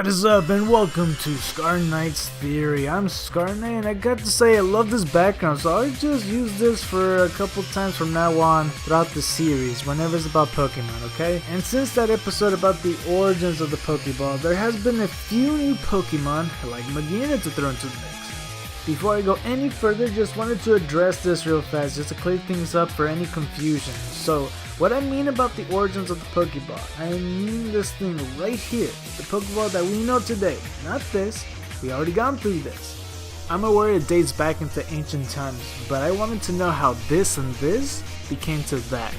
What is up, and welcome to ScarKnight's Theory. I'm ScarKnight, and I got to say I love this background, so I'll just use this for a couple times from now on throughout the series, whenever it's about Pokemon, okay? And since that episode about the origins of the Pokeball, there has been a few new Pokemon, like Magearna, to throw into the mix. Before I go any further, just wanted to address this real fast, just to clear things up for any confusion. So, what I mean about the origins of the Pokeball, I mean this thing right here, the Pokeball that we know today, not this, we already gone through this. I'm aware it dates back into ancient times, but I wanted to know how this and this became to that.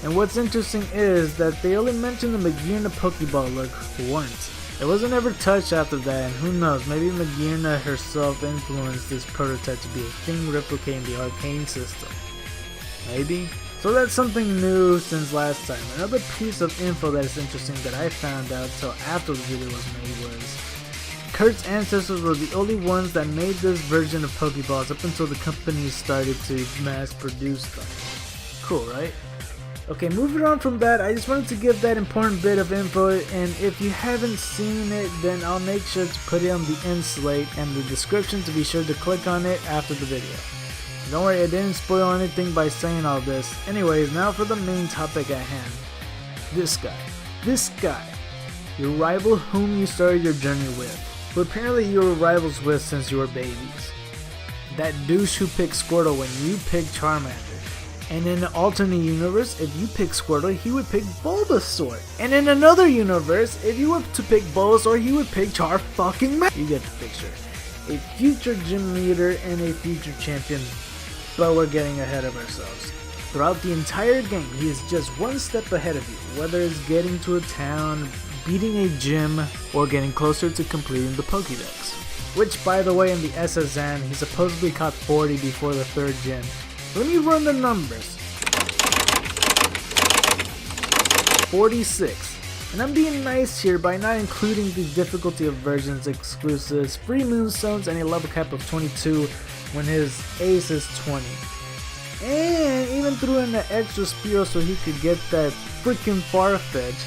And what's interesting is that they only mentioned the Magearna Pokeball look once. It wasn't ever touched after that, and who knows, maybe Magearna herself influenced this prototype to be a thing replicating the arcane system. Maybe? So that's something new since last time. Another piece of info that is interesting that I found out till after the video was made was Kurt's ancestors were the only ones that made this version of Pokeballs up until the company started to mass produce them. Cool, right? Okay, moving on from that, I just wanted to give that important bit of info, and if you haven't seen it, then I'll make sure to put it on the end slate and the description to be sure to click on it after the video. Don't worry, I didn't spoil anything by saying all this. Anyways, now for the main topic at hand. This guy. Your rival whom you started your journey with, who apparently you were rivals with since you were babies. That douche who picked Squirtle when you picked Charmander. And in an alternate universe, if you pick Squirtle, he would pick Bulbasaur. And in another universe, if you were to pick Bulbasaur, he would pick Charfucking-Man. You get the picture. A future gym leader and a future champion. But we're getting ahead of ourselves. Throughout the entire game, he is just one step ahead of you, whether it's getting to a town, beating a gym, or getting closer to completing the Pokédex. Which, by the way, in the SSN, he supposedly caught 40 before the 3rd gym. Let me run the numbers. 46. And I'm being nice here by not including the difficulty of versions, exclusives, free moonstones, and a level cap of 22 when his ace is 20. And even threw in the extra Spearow so he could get that freaking Farfetch.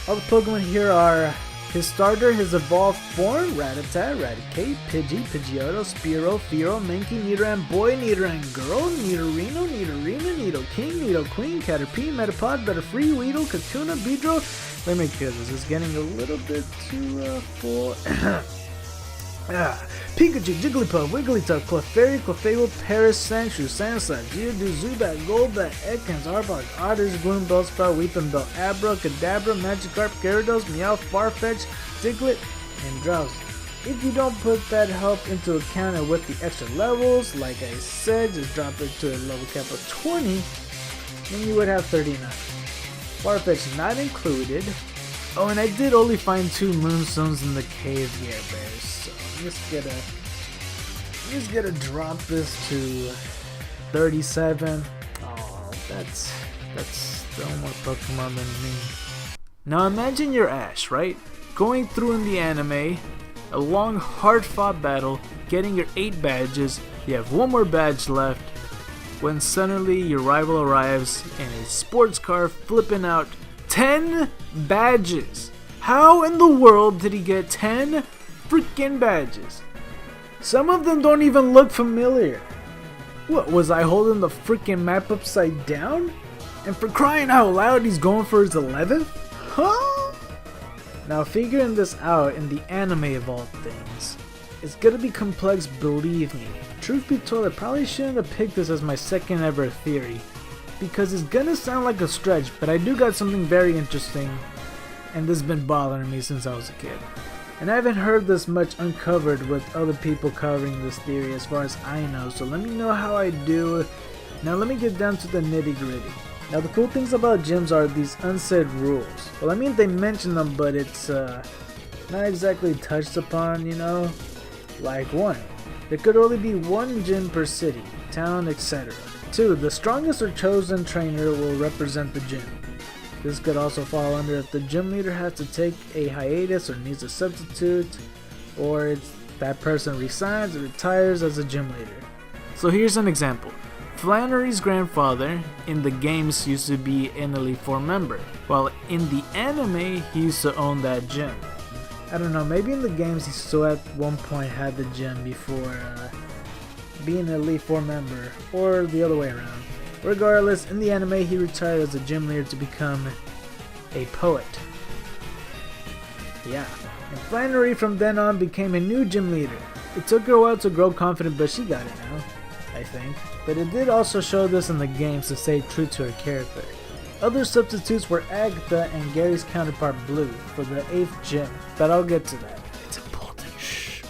All the Pokemon here are his starter, his evolved form, Rattata, Raticate, Pidgey, Pidgeotto, Spearow, Fearow, Mankey, Nidoran boy, Nidoran girl, Nidorino, Nidorina, Nidoking, Nidoqueen, Caterpie, Metapod, Butterfree, Weedle, Kakuna, Beedrill. Let me kill this, it's getting a little bit too full. Pikachu, Jigglypuff, Wigglytuff, Clefairy, Clefable, Paris, Sandshrew, Sandslap, Geodude, Zubat, Golbat, Ekans, Arbok, Otters, Gloom, Bellsprout, Weepinbell, Abra, Kadabra, Magikarp, Gyarados, Meowth, Farfetch, Diglett, and Drowsy. If you don't put that help into account and with the extra levels, like I said, just drop it to a level cap of 20, then you would have 39. Farfetch not included. Oh, and I did only find 2 moonstones in the cave here, bears. So I'm just gonna drop this to 37. Oh, that's still more Pokemon than me. Now imagine you're Ash, right? Going through in the anime, a long hard-fought battle, getting your 8 badges. You have 1 more badge left. When suddenly your rival arrives in a sports car, flipping out 10 badges. How in the world did he get 10 freaking badges? Some of them don't even look familiar. What, was I holding the freaking map upside down? And for crying out loud, he's going for his 11th? Huh? Now figuring this out in the anime of all things, it's gonna be complex, believe me. Truth be told, I probably shouldn't have picked this as my second ever theory, because it's gonna sound like a stretch, but I do got something very interesting, and this has been bothering me since I was a kid. And I haven't heard this much uncovered with other people covering this theory as far as I know, so let me know how I do. Now let me get down to the nitty gritty. Now the cool things about gyms are these unsaid rules. Well, I mean they mention them, but it's not exactly touched upon, you know? Like 1, there could only be 1 gym per city, town, etc. 2, the strongest or chosen trainer will represent the gym. This could also fall under if the gym leader has to take a hiatus or needs a substitute, or it's that person resigns or retires as a gym leader. So here's an example. Flannery's grandfather in the games used to be an Elite Four member, while in the anime he used to own that gym. I don't know, maybe in the games he still at one point had the gym before being an Elite 4 member, or the other way around. Regardless, in the anime he retired as a gym leader to become a poet. Yeah. And Flannery from then on became a new gym leader. It took her a while to grow confident, but she got it now, I think. But it did also show this in the games to stay true to her character. Other substitutes were Agatha and Gary's counterpart Blue for the 8th gym, but I'll get to that. It's important. Shh.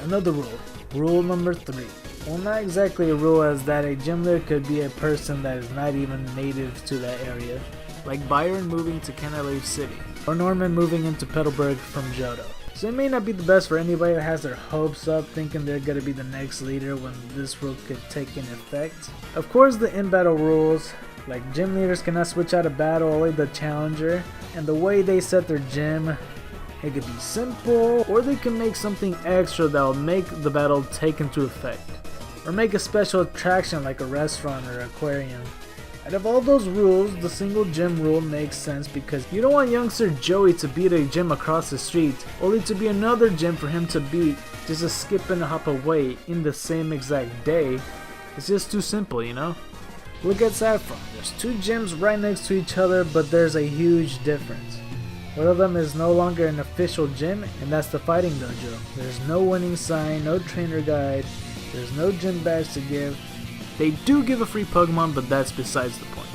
Another rule. Rule number 3. Well, not exactly a rule, as that a gym leader could be a person that is not even native to that area, like Byron moving to Canalave City, or Norman moving into Petalburg from Johto. So it may not be the best for anybody that has their hopes up thinking they're gonna be the next leader when this rule could take in effect. Of course, the in-battle rules, like gym leaders cannot switch out of battle, only the challenger, and the way they set their gym, it could be simple, or they can make something extra that will make the battle take into effect, or make a special attraction like a restaurant or aquarium. Out of all those rules, the single gym rule makes sense because you don't want youngster Joey to beat a gym across the street, only to be another gym for him to beat just a skip and a hop away in the same exact day. It's just too simple, you know? Look at Saffron. There's 2 gyms right next to each other, but there's a huge difference. One of them is no longer an official gym, and that's the Fighting Dojo. There's no winning sign, no trainer guide, there's no gym badge to give. They do give a free Pokemon, but that's besides the point.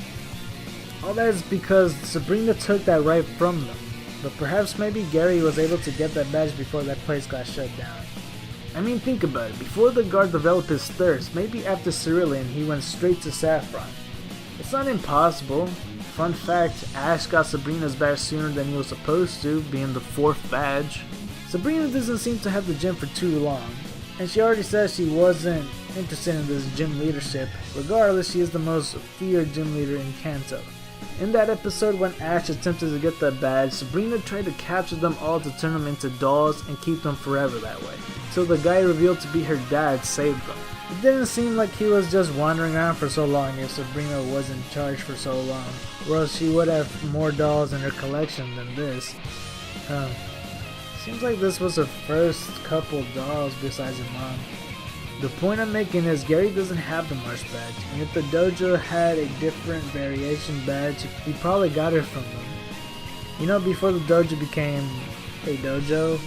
All that is because Sabrina took that right from them, but perhaps maybe Gary was able to get that badge before that place got shut down. I mean, think about it, before the guard developed his thirst, maybe after Cerulean he went straight to Saffron. It's not impossible. Fun fact, Ash got Sabrina's badge sooner than he was supposed to, being the 4th badge. Sabrina doesn't seem to have the gym for too long, and she already said she wasn't interested in this gym leadership. Regardless, she is the most feared gym leader in Kanto. In that episode when Ash attempted to get that badge, Sabrina tried to capture them all to turn them into dolls and keep them forever that way. So the guy revealed to be her dad saved them. It didn't seem like he was just wandering around for so long if Sabrina was in charge for so long, or else she would have more dolls in her collection than this. Seems like this was her first couple dolls besides her mom. The point I'm making is Gary doesn't have the Marsh Badge, and if the dojo had a different variation badge, he probably got it from them. You know, before the dojo became a dojo.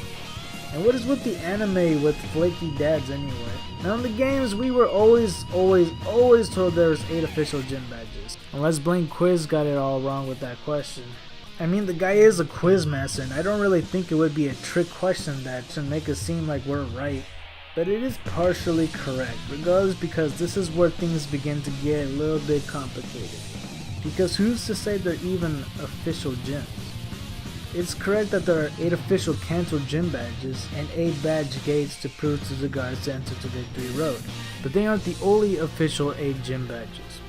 And what is with the anime with flaky dads anyway? Now in the games, we were always told there was 8 official gym badges. Unless Blink Quiz got it all wrong with that question. I mean, the guy is a quiz master, and I don't really think it would be a trick question that should make it seem like we're right. But it is partially correct, regardless, because this is where things begin to get a little bit complicated. Because who's to say they're even official gyms? It's correct that there are 8 official Kanto gym badges and 8 badge gates to prove to the guards to enter to Victory Road, but they aren't the only official 8 gym badges.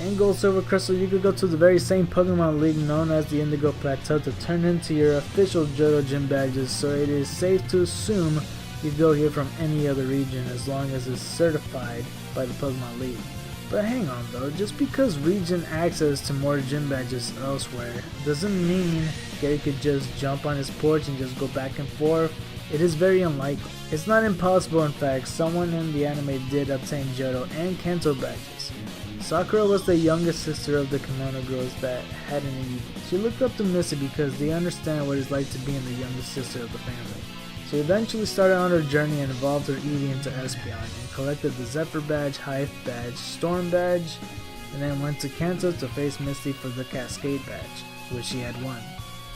In Gold Silver Crystal, you could go to the very same Pokémon League known as the Indigo Plateau to turn into your official Johto gym badges, so it is safe to assume you go here from any other region as long as it's certified by the Pokémon League. But hang on though, just because region access to more gym badges elsewhere doesn't mean Gary could just jump on his porch and just go back and forth. It is very unlikely. It's not impossible, in fact. Someone in the anime did obtain Johto and Kanto badges. Sakura was the youngest sister of the kimono girls that had an Eevee. She looked up to Missy because they understand what it's like to be the youngest sister of the family. She eventually started on her journey and evolved her Eevee into Espeon and collected the Zephyr Badge, Hive Badge, Storm Badge, and then went to Kanto to face Misty for the Cascade Badge, which she had won.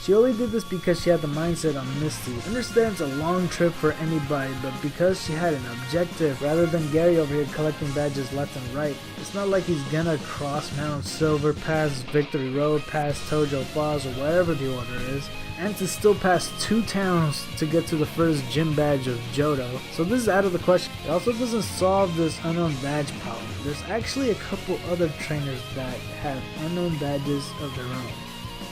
She only did this because she had the mindset on Misty. Understand it's a long trip for anybody, but because she had an objective, rather than Gary over here collecting badges left and right, it's not like he's gonna cross Mount Silver, past Victory Road, past Tojo Falls, or whatever the order is, and to still pass 2 towns to get to the first gym badge of Johto. So this is out of the question. It also doesn't solve this unknown badge problem. There's actually a couple other trainers that have unknown badges of their own.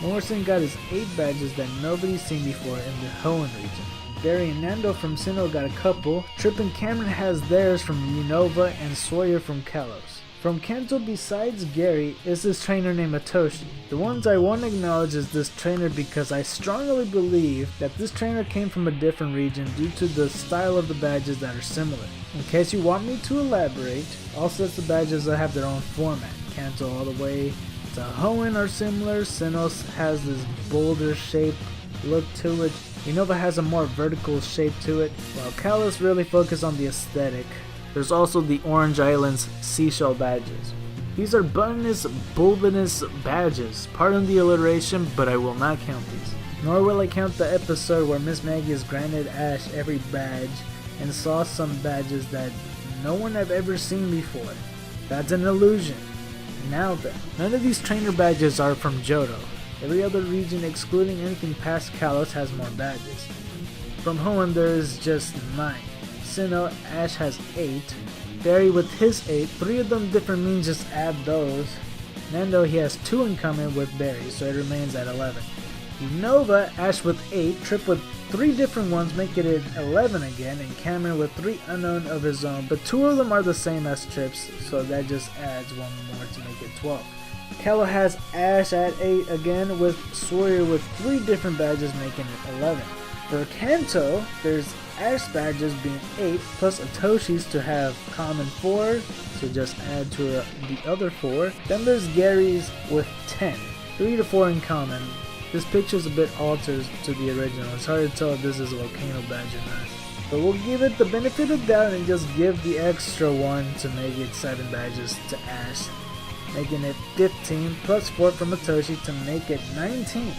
Morrison got his 8 badges that nobody's seen before in the Hoenn region. Barry and Nando from Sinnoh got a couple. Trip and Cameron has theirs from Unova, and Sawyer from Kalos. From Kanto, besides Gary, is this trainer named Atoshi. The ones I won't acknowledge is this trainer because I strongly believe that this trainer came from a different region due to the style of the badges that are similar. In case you want me to elaborate, all sets of badges that have their own format. Kanto all the way to Hoenn are similar. Sinnoh has this boulder shape look to it. Unova has a more vertical shape to it, while Kalos really focus on the aesthetic. There's also the Orange Islands seashell badges. These are buttonous, bulbous badges. Pardon the alliteration, but I will not count these. Nor will I count the episode where Miss Maggie is granted Ash every badge and saw some badges that no one have ever seen before. That's an illusion. Now then, none of these trainer badges are from Johto. Every other region excluding anything past Kalos has more badges. From Hoenn there is just 9. Sinnoh, Ash has 8. Barry with his 8. 3 of them different means, just add those. Nando, he has 2 in common with Barry, so it remains at 11. Unova, Ash with 8. Trip with 3 different ones, making it 11 again. And Cameron with 3 unknown of his own, but 2 of them are the same as Trip's, so that just adds 1 more to make it 12. Kalo has Ash at 8 again, with Sawyer with 3 different badges, making it 11. For Kanto, there's Ash badges being 8, plus Atoshi's to have common 4, so just add to the other 4. Then there's Gary's with 10, 3 to 4 in common. This picture is a bit altered to the original. It's hard to tell if this is a volcano badge or not. But we'll give it the benefit of the doubt and just give the extra 1 to make it 7 badges to Ash, making it 15, plus 4 from Atoshi to make it 19.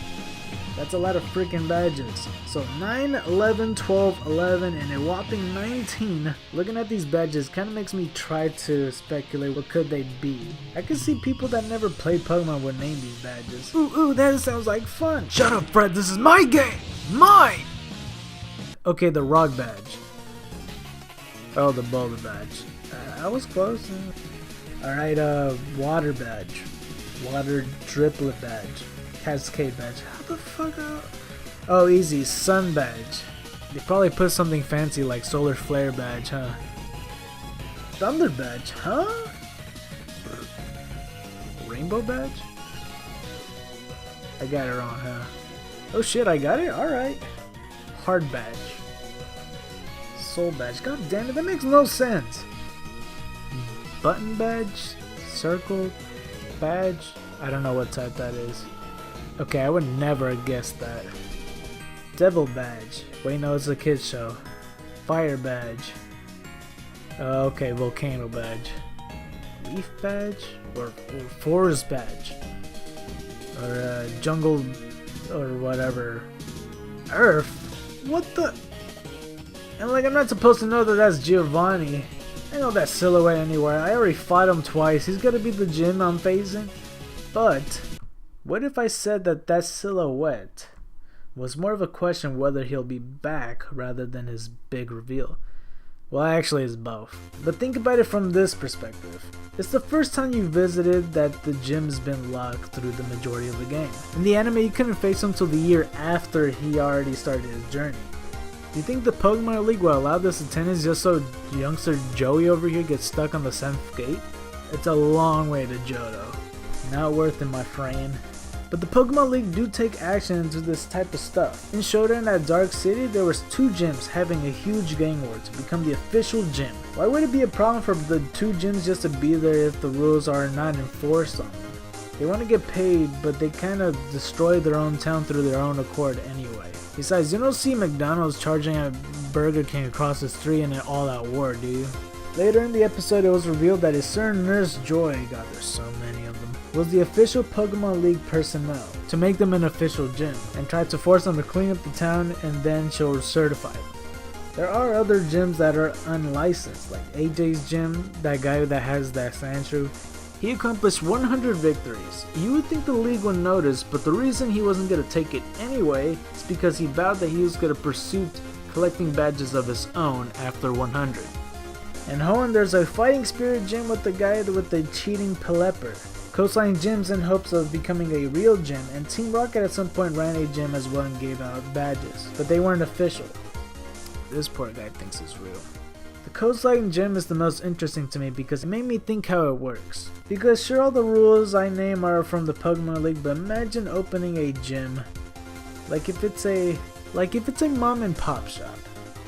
That's a lot of freaking badges. So 9, 11, 12, 11, and a whopping 19. Looking at these badges kind of makes me try to speculate what could they be. I can see people that never played Pokemon would name these badges. Ooh, that sounds like fun. Shut up, Fred, this is my game! Mine! Okay, the Rock badge. Oh, the Boulder badge. I was close. Alright, Water badge. Water Driplet badge. Cascade badge. How the fuck out? Oh, easy. Sun badge. They probably put something fancy like Solar Flare badge, huh? Thunder badge, huh? Rainbow badge? I got it wrong, huh? Oh shit, I got it? Alright. Hard badge. Soul badge. God damn it, that makes no sense. Button badge? Circle badge? I don't know what type that is. Okay, I would never have guessed that. Devil badge. Wait, no, it's a kid's show. Fire badge. Okay, volcano badge. Leaf badge? Or forest badge? Or jungle or whatever. Earth? What the? And like, I'm not supposed to know that that's Giovanni. I know that silhouette anywhere. I already fought him twice. He's gonna be the gym I'm facing. But what if I said that that silhouette was more of a question whether he'll be back rather than his big reveal? Well, actually it's both. But think about it from this perspective. It's the first time you visited that the gym's been locked through the majority of the game. In the anime, you couldn't face him until the year after he already started his journey. Do you think the Pokémon League will allow this attendance just so youngster Joey over here gets stuck on the 7th gate? It's a long way to Johto. Not worth it, my friend. But the Pokémon League do take action into this type of stuff. In Shodan at Dark City, there was 2 gyms having a huge gang war to become the official gym. Why would it be a problem for the 2 gyms just to be there if the rules are not enforced on them? They want to get paid, but they kind of destroy their own town through their own accord anyway. Besides, you don't see McDonald's charging a Burger King across the street in an all-out war, do you? Later in the episode, it was revealed that a certain Nurse Joy, God, there's so many of them, was the official Pokemon League personnel to make them an official gym and tried to force them to clean up the town, and then she'll certify them. There are other gyms that are unlicensed, like AJ's gym, that guy that has that Sandshrew. He accomplished 100 victories. You would think the league would notice, but the reason he wasn't going to take it anyway is because he vowed that he was going to pursue collecting badges of his own after 100. In Hoenn, there's a fighting spirit gym with the guy with the cheating Pelipper. Coastline gyms in hopes of becoming a real gym, and Team Rocket at some point ran a gym as well and gave out badges, but they weren't official. This poor guy thinks it's real. The Coastline Gym is the most interesting to me because it made me think how it works. Because sure, all the rules I name are from the Pokémon League, but imagine opening a gym. Like if it's a mom and pop shop.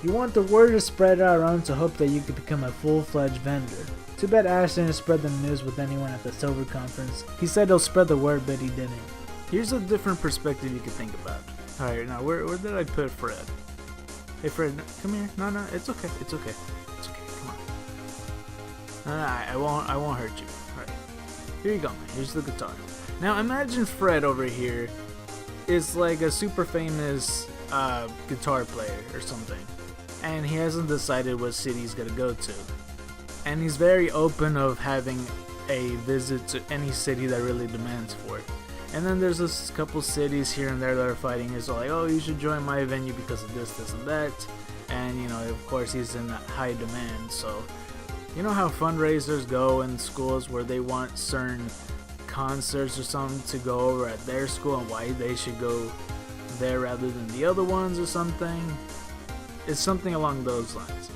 You want the word to spread out around to hope that you could become a full-fledged vendor. Too bad Ash didn't spread the news with anyone at the Silver Conference. He said he'll spread the word, but he didn't. Here's a different perspective you could think about. Alright, now where did I put Fred? Hey Fred, come here. No, it's okay. It's okay. It's okay. Come on. No, I won't hurt you. Alright. Here you go, man. Here's the guitar. Now imagine Fred over here is like a super famous guitar player or something, and he hasn't decided what city he's gonna go to, and he's very open of having a visit to any city that really demands for it. And then there's a couple cities here and there that are fighting. It's like, oh, you should join my venue because of this, and that. And you know, of course, he's in high demand. So, you know how fundraisers go in schools where they want certain concerts or something to go over at their school and why they should go there rather than the other ones or something. It's something along those lines.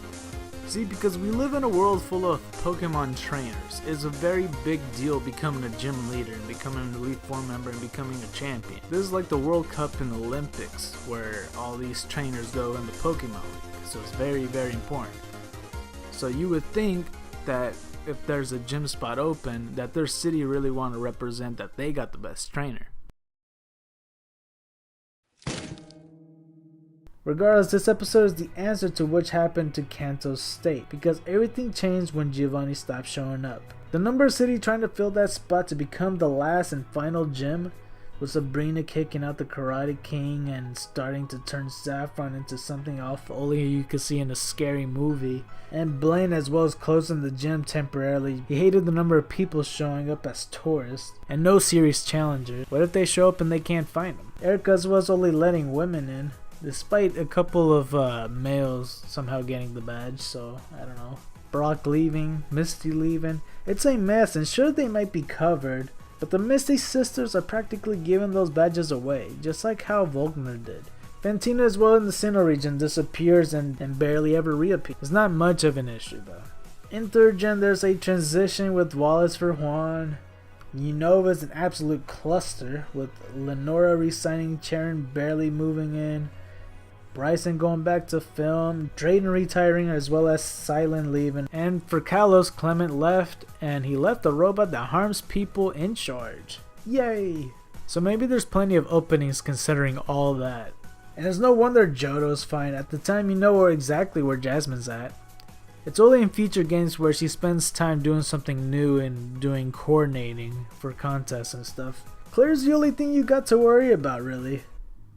See, because we live in a world full of Pokemon trainers, it's a very big deal becoming a gym leader, and becoming an Elite Four member, and becoming a champion. This is like the World Cup and Olympics, where all these trainers go in the Pokemon League, so it's very, very important. So you would think that if there's a gym spot open, that their city really want to represent that they got the best trainer. Regardless, this episode is the answer to what happened to Kanto's state, because everything changed when Giovanni stopped showing up. The number city trying to fill that spot to become the last and final gym, with Sabrina kicking out the Karate King and starting to turn Saffron into something off only you could see in a scary movie, and Blaine as well as closing the gym temporarily. He hated the number of people showing up as tourists and no serious challengers. What if they show up and they can't find them? Eric as well as only letting women in, despite a couple of males somehow getting the badge, so I don't know. Brock leaving, Misty leaving. It's a mess, and sure they might be covered, but the Misty sisters are practically giving those badges away, just like how VOLCANO did. Fantina as well in the Sinnoh region disappears and barely ever reappears. It's not much of an issue though. In 3rd gen there's a transition with Wallace for Juan. Unova's an absolute cluster, with Lenora re-signing Charon barely moving in. Bryson going back to film, Drayden retiring as well as Silent leaving, and for Kalos, Clement left, and he left a robot that harms people in charge. Yay! So maybe there's plenty of openings considering all that. And it's no wonder Johto's fine. At the time you know exactly where Jasmine's at. It's only in future games where she spends time doing something new and doing coordinating for contests and stuff. Claire's the only thing you got to worry about really.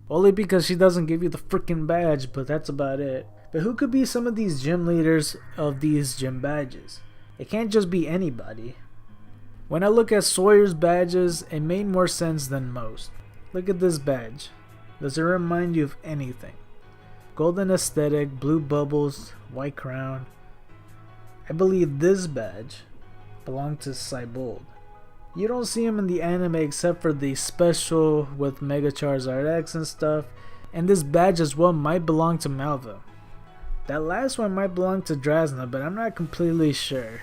Only because she doesn't give you the freaking badge, but that's about it. But who could be some of these gym leaders of these gym badges? It can't just be anybody. When I look at Sawyer's badges, it made more sense than most. Look at this badge. Does it remind you of anything? Golden aesthetic, blue bubbles, white crown. I believe this badge belonged to Cybold. You don't see him in the anime except for the special with Mega Charizard X and stuff, and this badge as well might belong to Malva. That last one might belong to Drasna, but I'm not completely sure.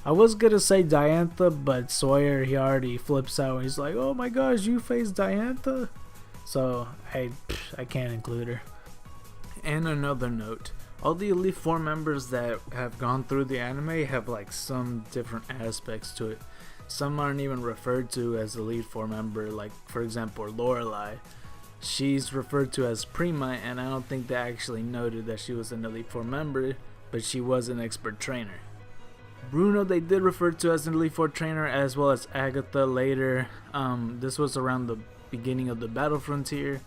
I was gonna say Diantha, but Sawyer, he already flips out and he's like, oh my gosh, you face Diantha? So I can't include her. And another note, all the Elite Four members that have gone through the anime have like some different aspects to it. Some aren't even referred to as Elite Four member, like for example Lorelei. She's referred to as Prima, and I don't think they actually noted that she was an Elite Four member, but she was an expert trainer. Bruno they did refer to as an Elite Four trainer, as well as Agatha later. This was around the beginning of the Battle Frontier.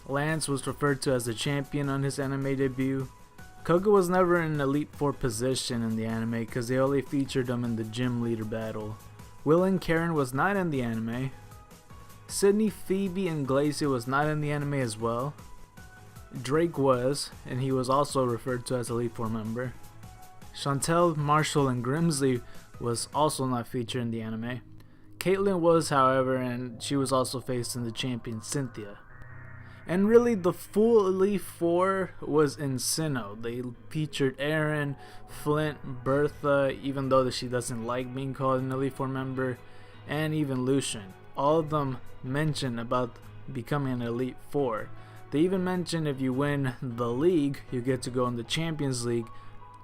Lance was referred to as a champion on his anime debut. Koga was never in an Elite Four position in the anime because they only featured him in the gym leader battle. Will and Karen was not in the anime. Sydney, Phoebe, and Glacia was not in the anime as well. Drake was, and he was also referred to as Elite Four member. Chantel, Marshall, and Grimsley was also not featured in the anime. Caitlyn was, however, and she was also facing the champion Cynthia. And really, the full Elite Four was in Sinnoh. They featured Aaron, Flint, Bertha, even though she doesn't like being called an Elite Four member, and even Lucian. All of them mention about becoming an Elite Four. They even mention if you win the league, you get to go in the Champions League,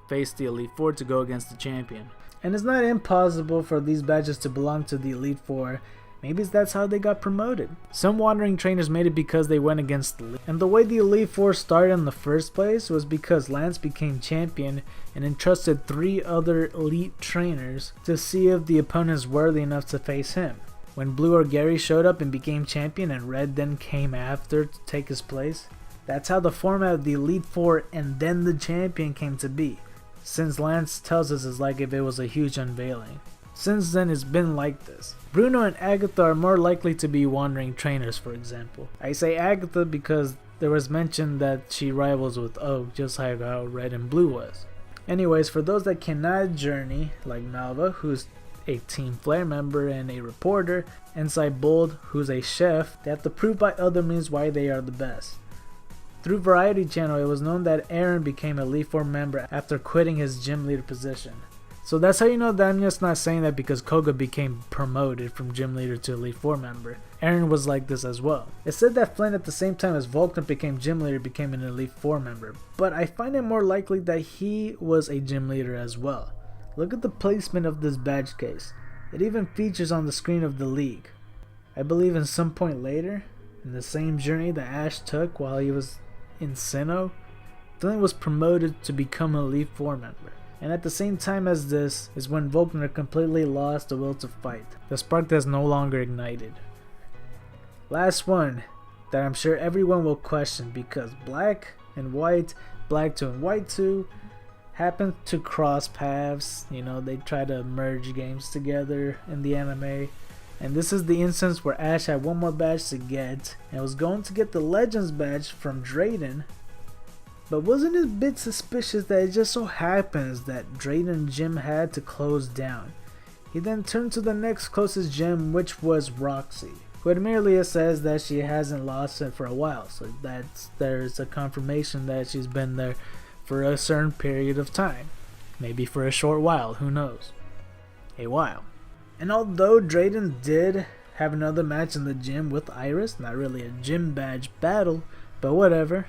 face the Elite Four to go against the champion. And it's not impossible for these badges to belong to the Elite Four. Maybe that's how they got promoted. Some wandering trainers made it because they went against the league. And the way the Elite Four started in the first place was because Lance became champion and entrusted 3 other elite trainers to see if the opponent is worthy enough to face him. When Blue or Gary showed up and became champion and Red then came after to take his place, that's how the format of the Elite Four and then the champion came to be. Since Lance tells us it's like if it was a huge unveiling. Since then it's been like this. Bruno and Agatha are more likely to be wandering trainers, for example. I say Agatha because there was mention that she rivals with Oak, just like how Red and Blue was. Anyways, for those that cannot journey, like Nava, who's a Team Flare member and a reporter, and Cybold, who's a chef, they have to prove by other means why they are the best. Through Variety Channel, it was known that Aaron became a Elite Four member after quitting his gym leader position. So that's how you know that I'm just not saying that because Koga became promoted from gym leader to Elite Four member. Aaron was like this as well. It said that Flynn at the same time as Vulcan became gym leader became an Elite Four member, but I find it more likely that he was a gym leader as well. Look at the placement of this badge case. It even features on the screen of the league. I believe in some point later, in the same journey that Ash took while he was in Sinnoh, Flynn was promoted to become an Elite Four member. And at the same time as this is when Vulcan completely lost the will to fight. The spark that's no longer ignited. Last one that I'm sure everyone will question because Black and White, Black 2 and White 2 happen to cross paths. You know, they try to merge games together in the anime. And this is the instance where Ash had one more badge to get and was going to get the Legends badge from Drayden. But wasn't it a bit suspicious that it just so happens that Drayden gym had to close down? He then turned to the next closest gym, which was Roxy, who admittedly says that she hasn't lost it for a while, so there's a confirmation that she's been there for a certain period of time. Maybe for a short while, who knows? A while. And although Drayden did have another match in the gym with Iris, not really a gym badge battle, but whatever.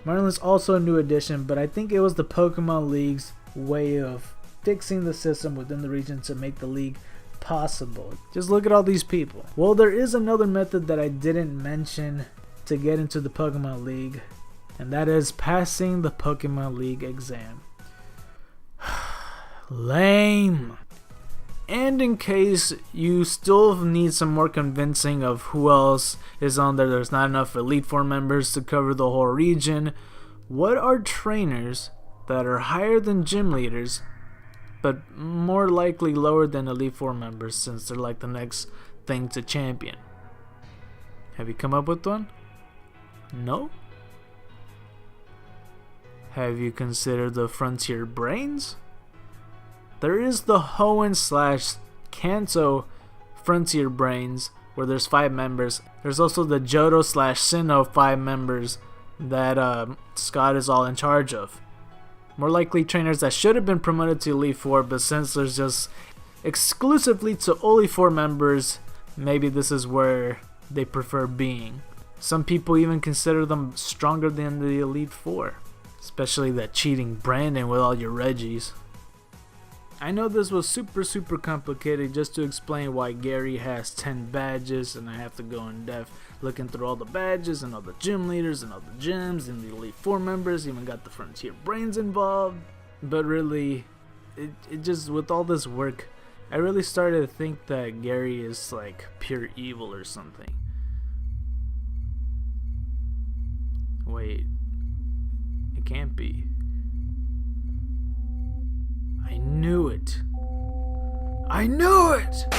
Marlin's also a new addition, but I think it was the Pokémon League's way of fixing the system within the region to make the league possible. Just look at all these people. Well, there is another method that I didn't mention to get into the Pokémon League, and that is passing the Pokémon League exam. Lame. And in case you still need some more convincing of who else is on there, there's not enough Elite Four members to cover the whole region. What are trainers that are higher than gym leaders, but more likely lower than Elite Four members since they're like the next thing to champion? Have you come up with one? No? Have you considered the Frontier Brains? There is the Hoenn / Kanto Frontier Brains, where there's 5 members. There's also the Johto / Sinnoh 5 members that Scott is all in charge of. More likely trainers that should have been promoted to Elite Four, but since there's just exclusively to only 4 members, maybe this is where they prefer being. Some people even consider them stronger than the Elite Four, especially that cheating Brandon with all your Reggies. I know this was super complicated just to explain why Gary has 10 badges, and I have to go in depth looking through all the badges and all the gym leaders and all the gyms and the Elite Four members, even got the Frontier Brains involved. But really, it just, with all this work, I really started to think that Gary is like pure evil or something. Wait, it can't be. I knew it. I knew it!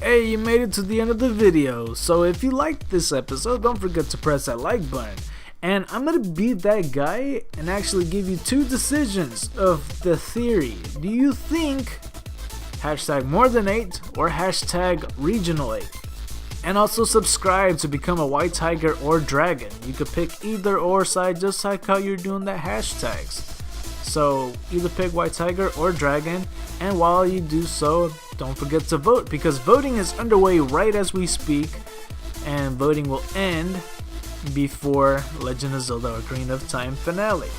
Hey, you made it to the end of the video, so if you liked this episode, don't forget to press that like button. And I'm gonna be that guy and actually give you 2 decisions of the theory. Do you think hashtag more than 8 or hashtag regional 8? And also subscribe to become a white tiger or dragon. You could pick either or side, just like how you're doing the hashtags. So either pick white tiger or dragon, and while you do so, don't forget to vote, because voting is underway right as we speak, and voting will end before Legend of Zelda Ocarina of Time finale.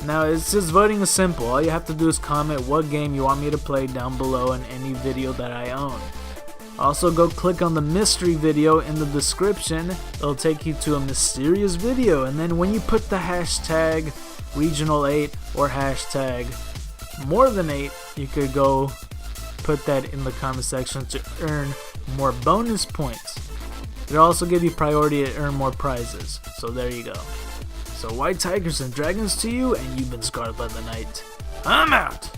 Now, it's just voting is simple. All you have to do is comment what game you want me to play down below in any video that I own. Also, go click on the mystery video in the description. It'll take you to a mysterious video, and then when you put the hashtag regional8 or hashtag more than 8, you could go put that in the comment section to earn more bonus points. It'll also give you priority to earn more prizes. So there you go. So white tigers and dragons to you, and you've been scarred by the night. I'm out!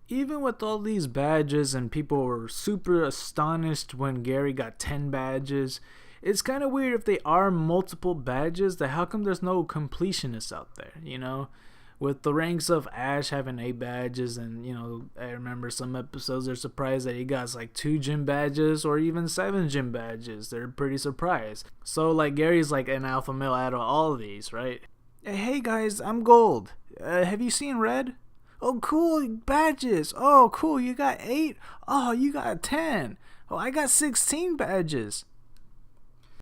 Even with all these badges, and people were super astonished when Gary got 10 badges, it's kind of weird if they are multiple badges, that how come there's no completionists out there, you know? With the ranks of Ash having 8 badges, and you know, I remember some episodes they're surprised that he got like 2 gym badges or even 7 gym badges. They're pretty surprised. So like Gary's like an alpha male out of all of these, right? Hey guys, I'm gold. Have you seen red? Oh cool, badges. Oh cool, you got 8? Oh, you got 10. Oh, I got 16 badges.